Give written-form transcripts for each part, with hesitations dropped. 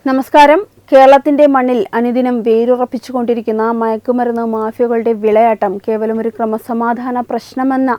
നമസ്കാരം. കേരളത്തിന്റെ മണ്ണിൽ അനുദിനം വേരുറപ്പിച്ചുകൊണ്ടിരിക്കുന്ന മയക്കുമരുന്ന് മാഫിയകളുടെ വിളയാട്ടം കേവലം ഒരു ക്രമസമാധാന പ്രശ്നമെന്ന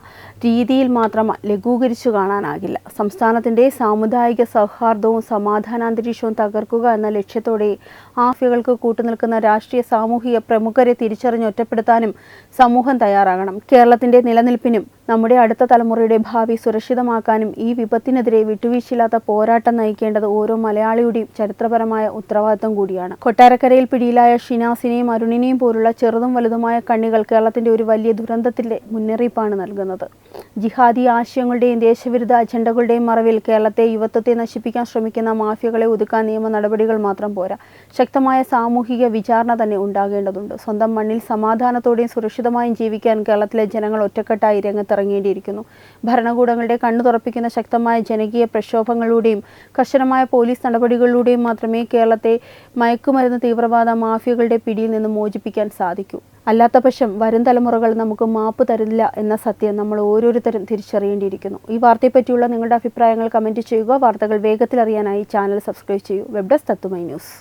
രീതിയിൽ മാത്രം ലഘൂകരിച്ചു കാണാനാകില്ല. സംസ്ഥാനത്തിന്റെ സാമുദായിക സൗഹാർദ്ദവും സമാധാനാന്തരീക്ഷവും തകർക്കുക എന്ന ലക്ഷ്യത്തോടെ മാഫിയകൾക്ക് കൂട്ടുനിൽക്കുന്ന രാഷ്ട്രീയ സാമൂഹിക പ്രമുഖരെ തിരിച്ചറിഞ്ഞ് ഒറ്റപ്പെടുത്താനും സമൂഹം തയ്യാറാകണം. കേരളത്തിന്റെ നിലനിൽപ്പിനും നമ്മുടെ അടുത്ത തലമുറയുടെ ഭാവി സുരക്ഷിതമാക്കാനും ഈ വിപത്തിനെതിരെ വിട്ടുവീഴ്ചയില്ലാത്ത പോരാട്ടം നയിക്കേണ്ടത് ഓരോ മലയാളിയുടെയും ചരിത്രപരമായ ഉത്തരവാദിത്തം കൂടിയാണ്. കൊട്ടാരക്കരയിൽ പിടിയിലായ ഷിനാസിനെയും അരുണിനെയും പോലുള്ള ചെറുതും വലുതുമായ കണ്ണികൾ കേരളത്തിന്റെ ഒരു വലിയ ദുരന്തത്തിന്റെ മുന്നറിയിപ്പാണ് നൽകുന്നത്. ജിഹാദി ആശയങ്ങളുടെയും ദേശവിരുദ്ധ അജണ്ടകളുടെയും മറവിൽ കേരളത്തെ യുവത്വത്തെ നശിപ്പിക്കാൻ ശ്രമിക്കുന്ന മാഫിയകളെ ഒതുക്കാൻ നിയമ നടപടികൾ മാത്രം പോരാ, ശക്തമായ സാമൂഹിക വിചാരണ തന്നെ ഉണ്ടാകേണ്ടതുണ്ട്. സ്വന്തം മണ്ണിൽ സമാധാനത്തോടെയും സുരക്ഷിതമായും ജീവിക്കാൻ കേരളത്തിലെ ജനങ്ങൾ ഒറ്റക്കെട്ടായി രംഗത്തിറങ്ങേണ്ടിയിരിക്കുന്നു. ഭരണകൂടങ്ങളുടെ കണ്ണു തുറപ്പിക്കുന്ന ശക്തമായ ജനകീയ പ്രക്ഷോഭങ്ങളിലൂടെയും കർശനമായ പോലീസ് നടപടികളിലൂടെയും മാത്രമേ കേരളത്തെ മയക്കുമരുന്ന് തീവ്രവാദ മാഫിയകളുടെ പിടിയിൽ നിന്ന് മോചിപ്പിക്കാൻ സാധിക്കൂ. അല്ലാത്തപക്ഷം വരും തലമുറകൾ നമുക്ക് മാപ്പ് തരില്ല എന്ന സത്യം നമ്മൾ ഓരോരുത്തരും തിരിച്ചറിയേണ്ടിയിരിക്കുന്നു. ഈ വാർത്തയെപ്പറ്റിയുള്ള നിങ്ങളുടെ അഭിപ്രായങ്ങൾ കമൻറ്റ് ചെയ്യുക. വാർത്തകൾ വേഗത്തിൽ അറിയാനായി ചാനൽ സബ്സ്ക്രൈബ് ചെയ്യൂ. വെബ് ഡെസ്ക് തത്തുമൈ ന്യൂസ്.